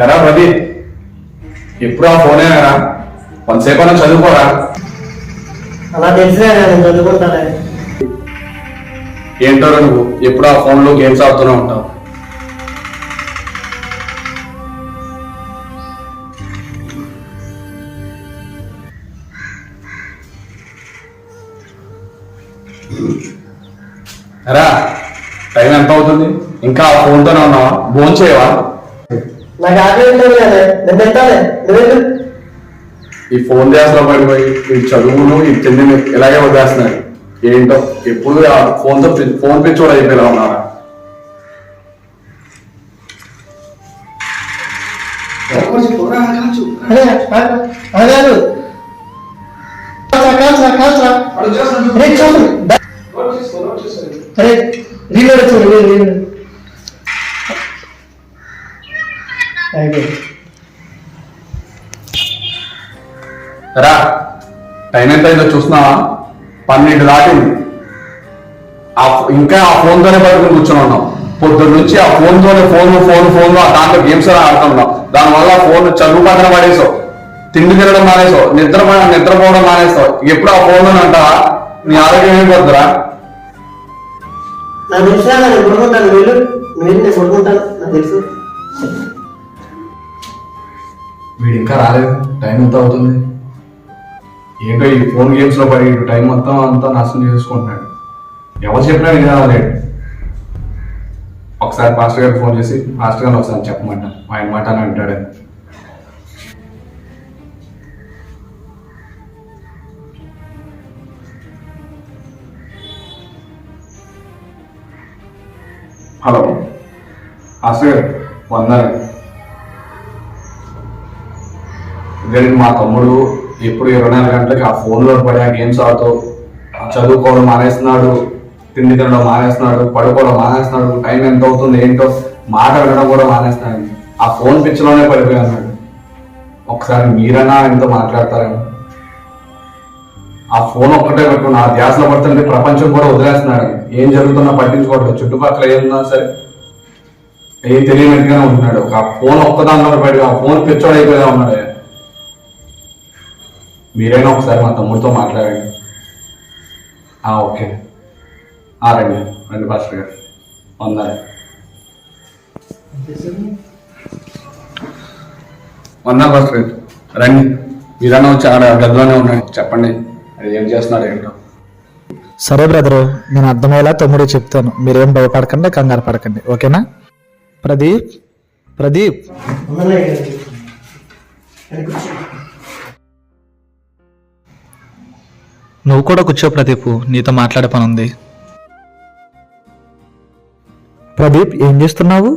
ఎరా ప్రతి ఎప్పుడు ఆ ఫోనే రా కొంతసేపు అన్నా చదువుకోరా. అలా తెలిసినా నేను చదువుకుంటానే. ఏంటో నువ్వు ఎప్పుడు ఆ ఫోన్లో గేమ్స్ ఆడుతూనే ఉంటావు. రా టైం ఎంత అవుతుంది? ఇంకా ఆ ఫోన్తోనే ఉన్నావా? ఫోన్ చేయవా? నాకు ఆకలి లేదు కదా, నేను తింటానే, నువ్వు ఈ ఫోన్ ధ్యాసలో పడిపోయి ఈ చదువును ఈ తిండి ఇలాగే వదిలేస్తున్నాయి. ఏంటో ఎప్పుడు ఆ ఫోన్ పిచ్చోడు అయిపోయేలా ఉన్నారా? రా టైం ఎంత అయిందో చూస్తున్నావా? 12 దాటింది. ఇంకా ఆ ఫోన్తోనే పట్టుకుని కూర్చొని ఉన్నాం. పొద్దున్న నుంచి ఆ ఫోన్తోనే ఫోన్ దాంట్లో గేమ్స్ ఆడుతున్నాం. దానివల్ల ఫోన్ చదువు పక్కన పడేసావు, తిండి తినడం మానేసావు, నిద్రపోవడం మానేసావు. ఎప్పుడు ఆ ఫోన్ అంటావా? నీ ఆరోగ్యం ఏమైపోతుందిరా? నాకు తెలుసా, నేను కొడుకుంటాను, వీళ్ళు నేను కొడుకుంటాను, నాకు తెలుసు. వీడు ఇంకా రాలేదు. టైం ఎంత అవుతుంది? ఏంటో ఈ ఫోన్ గేమ్స్ లో పడి టైం మొత్తం అంతా నాశనం చేసుకుంటున్నాడు. ఎవరు చెప్పినా నేను రాలేడు. ఒకసారి మాస్టర్ గారికి ఫోన్ చేసి మాస్టర్ గారిని ఒకసారి చెప్పమంట, ఆయన మాట అని అంటాడు. హలో మాస్టర్ గారు, వందరు. మా తమ్ముడు ఎప్పుడు 24 గంటలకి ఆ ఫోన్లో పడి ఆ గేమ్స్ ఆడుతూ చదువుకోవడం మానేస్తున్నాడు, తిండి తినడం మానేస్తున్నాడు, పడుకోవడం మానేస్తున్నాడు. టైం ఎంత అవుతుంది ఏంటో మాట వినడం కూడా మానేస్తున్నాడు. ఆ ఫోన్ పిచ్చిలోనే పడిపోయి అన్నాడు. ఒకసారి మీరైనా ఆయనతో మాట్లాడతారేమో. ఆ ఫోన్ ఒక్కటే పెట్టుకుని ఆ ధ్యాసలో పడుతుంటే ప్రపంచం కూడా వదిలేస్తున్నాడు. ఏం జరుగుతున్నా పట్టించుకోవట్లేదు. చుట్టుపక్కల ఏమున్నా సరే ఏం తెలియనట్టుగానే ఉంటున్నాడు. ఆ ఫోన్ ఒక్కదానిలో పడి ఆ ఫోన్ పిచ్చోడు అయిపోయేలా ఉన్నాడు. మీరైనా ఒకసారి మా తమ్ముడితో మాట్లాడండి. ఓకే రండి పాస్టర్ గారు, వందాలి. వందాలి పాస్టర్ గారు, రండి. మీరన్నా వచ్చి ఆడ గదిలోనే ఉన్నాడు. చెప్పండి అది ఏం చేస్తున్నారు ఏంటో. సరే బ్రదరు, నేను అర్థమయ్యేలా తమ్ముడు చెప్తాను. మీరేం భయపడకండి, కంగారు పడకండి, ఓకేనా? ప్రదీప్ నువ్వు కూడా కూర్చో ప్రదీప్, నీతో మాట్లాడే పని ఉంది. ప్రదీప్ ఏం చేస్తున్నావు?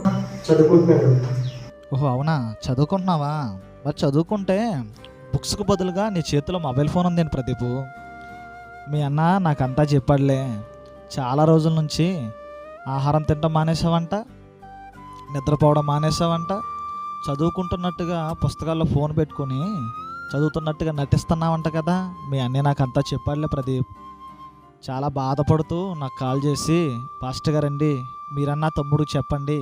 చదువుకుంటున్నాను. ఓహో అవునా, చదువుకుంటున్నావా? మరి చదువుకుంటే బుక్స్కు బదులుగా నీ చేతిలో మొబైల్ ఫోన్ ఉందేంటి ప్రదీప్? మీ అన్న నాకంతా చెప్పాడులే. చాలా రోజుల నుంచి ఆహారం తినడం మానేసావంట, నిద్రపోవడం మానేసావంట, చదువుకుంటున్నట్టుగా పుస్తకాల్లో ఫోన్ పెట్టుకొని చదువుతున్నట్టుగా నటిస్తున్నావంట కదా. మీ అన్నయ్య నాకంతా చెప్పాడులే ప్రదీప్. చాలా బాధపడుతూ నాకు కాల్ చేసి, పాస్టర్ గారండి మీరన్నా తమ్ముడు చెప్పండి,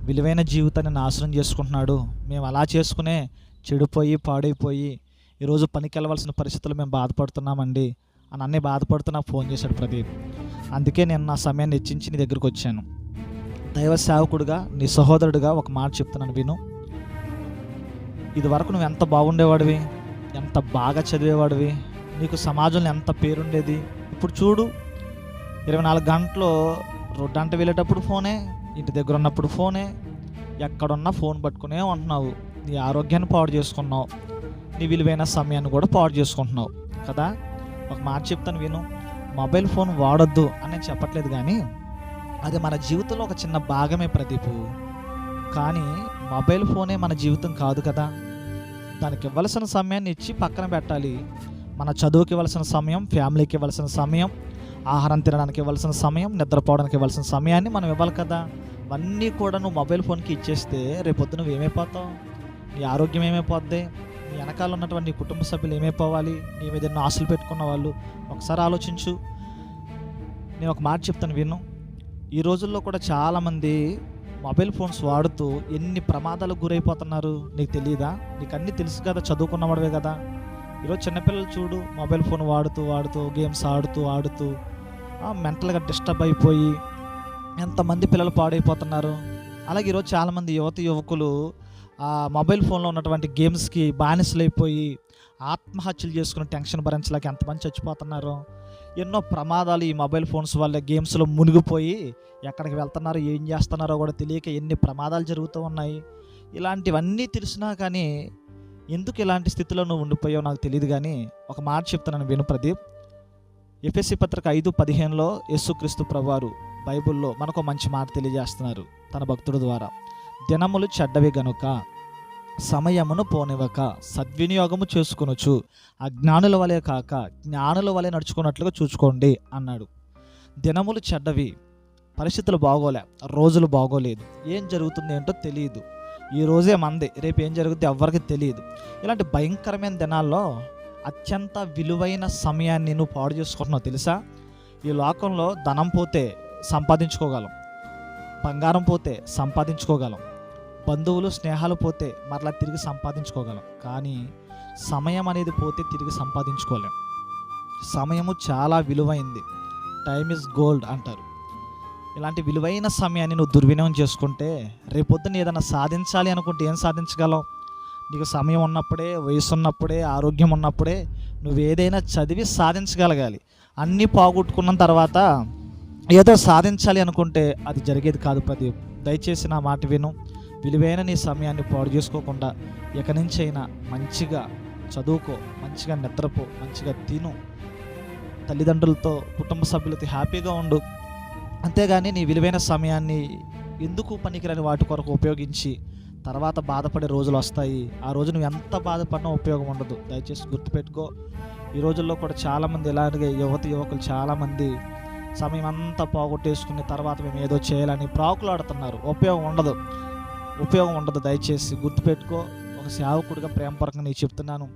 విలువైన జీవితాన్ని నాశనం చేసుకుంటున్నాడు, మేము అలా చేసుకునే చెడిపోయి పాడైపోయి ఈరోజు పనికి వెళ్ళవలసిన పరిస్థితులు మేము బాధపడుతున్నామండి అని అన్నీ బాధపడుతూ నాకు ఫోన్ చేశాడు ప్రదీప్. అందుకే నేను నా సమయాన్ని హెచ్చించి నీ దగ్గరికి వచ్చాను. దైవ సేవకుడిగా, నీ సహోదరుడిగా ఒక మాట చెప్తున్నాను విను. ఇది వరకు నువ్వు ఎంత బాగుండేవాడివి, ఎంత బాగా చదివేవాడివి, నీకు సమాజంలో ఎంత పేరుండేది. ఇప్పుడు చూడు, 24 గంటలు రోడ్డంట వెళ్ళేటప్పుడు ఫోనే, ఇంటి దగ్గర ఉన్నప్పుడు ఫోనే, ఎక్కడున్నా ఫోన్ పట్టుకునే ఉంటున్నావు. నీ ఆరోగ్యాన్ని పాడు చేసుకున్నావు, నీ విలువైన సమయాన్ని కూడా పాడు చేసుకుంటున్నావు కదా. ఒక మాట చెప్తాను విను. మొబైల్ ఫోన్ వాడొద్దు అని నేను చెప్పట్లేదు, కానీ అది మన జీవితంలో ఒక చిన్న భాగమే ప్రదీప్. కానీ మొబైల్ ఫోనే మన జీవితం కాదు కదా. దానికి ఇవ్వాల్సిన సమయాన్ని ఇచ్చి పక్కన పెట్టాలి. మన చదువుకి ఇవ్వాల్సిన సమయం, ఫ్యామిలీకి ఇవ్వాల్సిన సమయం, ఆహారం తినడానికి ఇవ్వాల్సిన సమయం, నిద్రపోవడానికి ఇవ్వాల్సిన సమయాన్ని మనం ఇవ్వాలి కదా. అవన్నీ కూడా నువ్వు మొబైల్ ఫోన్కి ఇచ్చేస్తే రేపొద్దు నువ్వు ఏమైపోతావు? నీ ఆరోగ్యం ఏమైపోద్ది? నీ వెనకాల ఉన్నటువంటి నీ కుటుంబ సభ్యులు ఏమైపోవాలి? నీ మీద ఎన్నో ఆశలు పెట్టుకున్న వాళ్ళు ఒకసారి ఆలోచించు. నేను ఒక మాట చెప్తాను విను. ఈ రోజుల్లో కూడా చాలామంది మొబైల్ ఫోన్స్ వాడుతూ ఎన్ని ప్రమాదాలకు గురైపోతున్నారు నీకు తెలియదా? నీకు అన్నీ తెలుసు కదా, చదువుకున్నవాడివే కదా. ఈరోజు చిన్నపిల్లలు చూడు, మొబైల్ ఫోన్ వాడుతూ గేమ్స్ ఆడుతూ మెంటల్గా డిస్టర్బ్ అయిపోయి ఎంతమంది పిల్లలు పాడైపోతున్నారు. అలాగే ఈరోజు చాలామంది యువకులు మొబైల్ ఫోన్లో ఉన్నటువంటి గేమ్స్కి బానిసలైపోయి ఆత్మహత్యలు చేసుకుని టెన్షన్ భరించలేక ఎంతమంది చచ్చిపోతున్నారు. ఎన్నో ప్రమాదాలు ఈ మొబైల్ ఫోన్స్ వల్ల గేమ్స్లో మునిగిపోయి ఎక్కడికి వెళ్తున్నారో ఏం చేస్తున్నారో కూడా తెలియక ఎన్ని ప్రమాదాలు జరుగుతూ ఉన్నాయి. ఇలాంటివన్నీ తెలిసినా కానీ ఎందుకు ఇలాంటి స్థితిలో నువ్వు ఉండిపోయావు నాకు తెలియదు. కానీ ఒక మాట చెప్తున్నాను విను ప్రదీప్. ఎఫెసీ పత్రిక 5:15 యేసుక్రీస్తు ప్రభువారు బైబిల్లో మనకు మంచి మాట తెలియజేస్తున్నారు తన భక్తుడి ద్వారా. దినములు చెడ్డవి గనుక సమయమును పోనివ్వక సద్వినియోగము చేసుకొనొచ్చు, అజ్ఞానుల వలె కాక జ్ఞానుల వలె నడుచుకున్నట్లుగా చూసుకోండి అన్నాడు. దినములు చెడ్డవి, పరిస్థితులు బాగోలే, రోజులు బాగోలేదు, ఏం జరుగుతుంది ఏంటో తెలియదు. ఈ రోజే మంది, రేపు ఏం జరుగుతుంది ఎవరికి తెలియదు. ఇలాంటి భయంకరమైన దినాల్లో అత్యంత విలువైన సమయాన్ని నువ్వు పాడు చేసుకుంటున్నావు తెలుసా? ఈ లోకంలో ధనం పోతే సంపాదించుకోగలం, బంగారం పోతే సంపాదించుకోగలం, బంధువులు స్నేహాలు పోతే మరలా తిరిగి సంపాదించుకోగలం. కానీ సమయం అనేది పోతే తిరిగి సంపాదించుకోలేం. సమయము చాలా విలువైంది. టైమ్ ఈజ్ గోల్డ్ అంటారు. ఇలాంటి విలువైన సమయాన్ని నువ్వు దుర్వినియోగం చేసుకుంటే రేపొద్దున ఏదైనా సాధించాలి అనుకుంటే ఏం సాధించగలవు? నీకు సమయం ఉన్నప్పుడే, వయసు ఉన్నప్పుడే, ఆరోగ్యం ఉన్నప్పుడే నువ్వు ఏదైనా చదివి సాధించగలగాలి. అన్నీ పోగొట్టుకున్న తర్వాత ఏదో సాధించాలి అనుకుంటే అది జరిగేది కాదు ప్రదీప్. దయచేసి నా మాట విను. విలువైన నీ సమయాన్ని పాడు చేసుకోకుండా ఎక్కడి నుంచి అయినా మంచిగా చదువుకో, మంచిగా నిద్రపో, మంచిగా తిను, తల్లిదండ్రులతో కుటుంబ సభ్యులతో హ్యాపీగా ఉండు. అంతేగాని నీ విలువైన సమయాన్ని ఎందుకు పనికిరాని వాటి కొరకు ఉపయోగించి తర్వాత బాధపడే రోజులు వస్తాయి. ఆ రోజు నువ్వు ఎంత బాధపడినా ఉపయోగం ఉండదు. దయచేసి గుర్తుపెట్టుకో. ఈ రోజుల్లో కూడా చాలామంది ఇలాగే యువకులు చాలామంది సమయం అంతా పోగొట్టేసుకుని తర్వాత మేము ఏదో చేయాలని ప్రాకులాడుతున్నారు. ఉపయోగం ఉండదు. దయచేసి గుర్తుపెట్టుకో. ఒక సేవకుడిగా ప్రేమపరంగా నీకు చెప్తున్నాను,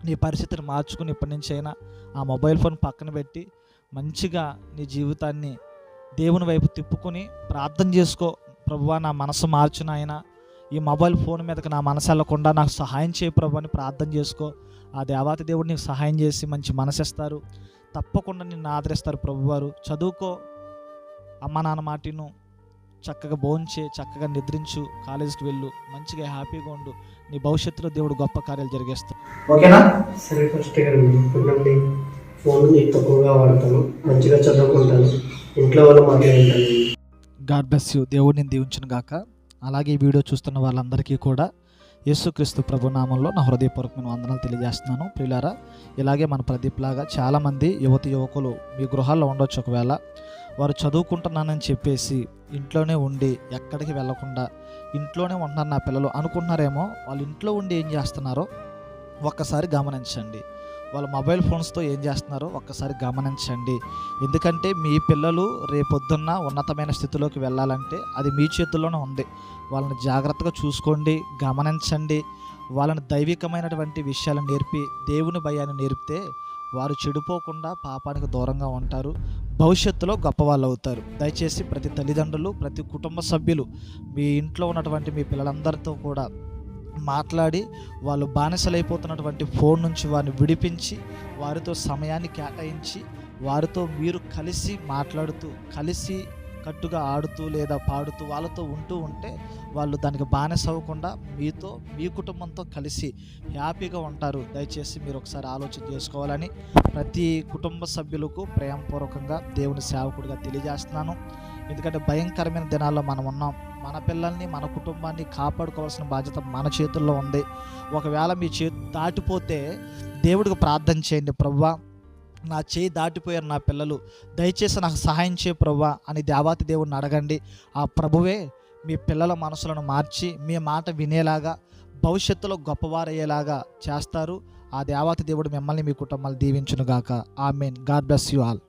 నీ పరిస్థితిని మార్చుకుని ఇప్పటి నుంచి అయినా ఆ మొబైల్ ఫోన్ పక్కన పెట్టి మంచిగా నీ జీవితాన్ని దేవుని వైపు తిప్పుకొని ప్రార్థన చేసుకో. ప్రభువా, నా మనసు మార్చిన ఆయన, ఈ మొబైల్ ఫోన్ మీదకి నా మనసు వెళ్ళకుండా నాకు సహాయం చేయ ప్రభు అని ప్రార్థన చేసుకో. ఆ దేవాతి దేవుడు నీకు సహాయం చేసి మంచి మనసు ఇస్తారు. తప్పకుండా నిన్ను ఆదరిస్తారు ప్రభువారు. చదువుకో, అమ్మ నాన్న మాటిను, చక్కగా భోంచే, చక్కగా నిద్రించు, కాలేజీకి వెళ్ళు, మంచిగా హ్యాపీగా ఉండు. నీ భవిష్యత్తులో దేవుడు గొప్ప కార్యాలు జరిగేస్తాడు. ఓకేనా? సరే, ఫస్ట్ ఇప్పటి నుండి ఫోన్ తక్కువగా వాడతాను, మంచిగా చదువుకుంటాను, ఇంట్లో వాళ్ళ మాట్లాడుతాను. God bless you. దేవుడు నేను దీవించును గాక. అలాగే ఈ వీడియో చూస్తున్న వాళ్ళందరికీ కూడా యేసుక్రీస్తు ప్రభు నామంలో నా హృదయపూర్వకమైన వందనాలు తెలియజేస్తున్నాను. ప్రియులారా, ఇలాగే మన ప్రదీప్ లాగా చాలామంది యువకులు మీ గృహాల్లో ఉండొచ్చు. ఒకవేళ వారు చదువుకుంటున్నానని చెప్పేసి ఇంట్లోనే ఉండి ఎక్కడికి వెళ్లకుండా ఇంట్లోనే ఉంటున్నారు నా పిల్లలు అనుకుంటున్నారేమో. వాళ్ళు ఇంట్లో ఉండి ఏం చేస్తున్నారో ఒక్కసారి గమనించండి. వాళ్ళ మొబైల్ ఫోన్స్తో ఏం చేస్తున్నారో ఒక్కసారి గమనించండి. ఎందుకంటే మీ పిల్లలు రేపొద్దున్న ఉన్నతమైన స్థితిలోకి వెళ్ళాలంటే అది మీ చేతుల్లోనే ఉంది. వాళ్ళని జాగ్రత్తగా చూసుకోండి, గమనించండి. వాళ్ళని దైవికమైనటువంటి విషయాలను నేర్పి దేవుని భయాన్ని నేర్పితే వారు చెడిపోకుండా పాపానికి దూరంగా ఉంటారు, భవిష్యత్తులో గొప్పవాళ్ళు అవుతారు. దయచేసి ప్రతి తల్లిదండ్రులు, ప్రతి కుటుంబ సభ్యులు మీ ఇంట్లో ఉన్నటువంటి మీ పిల్లలందరితో కూడా మాట్లాడి వాళ్ళు బానిసలైపోతున్నటువంటి ఫోన్ నుంచి వారిని విడిపించి వారితో సమయాన్ని కేటాయించి వారితో మీరు కలిసి మాట్లాడుతూ, కలిసి కట్టుగా ఆడుతూ లేదా పాడుతూ వాళ్ళతో ఉంటే వాళ్ళు దానికి బానిస అవ్వకుండా మీతో, మీ కుటుంబంతో కలిసి హ్యాపీగా ఉంటారు. దయచేసి మీరు ఒకసారి ఆలోచన చేసుకోవాలని ప్రతి కుటుంబ సభ్యులకు ప్రేమపూర్వకంగా దేవుని సేవకుడిగా తెలియజేస్తున్నాను. ఎందుకంటే భయంకరమైన దినాల్లో మనం ఉన్నాం. మన పిల్లల్ని, మన కుటుంబాన్ని కాపాడుకోవాల్సిన బాధ్యత మన చేతుల్లో ఉంది. ఒకవేళ మీ చేతి దాటిపోతే దేవుడికి ప్రార్థన చేయండి. ప్రభువా, నా చేయి దాటిపోయారు నా పిల్లలు, దయచేసి నాకు సహాయం చేయ ప్రభువా అని దేవాతి దేవుడిని అడగండి. ఆ ప్రభువే మీ పిల్లల మనసులను మార్చి మీ మాట వినేలాగా, భవిష్యత్తులో గొప్పవారయ్యేలాగా చేస్తారు. ఆ దేవాతి దేవుడు మిమ్మల్ని, మీ కుటుంబాలు దీవించునుగాక. Amen. God bless you all.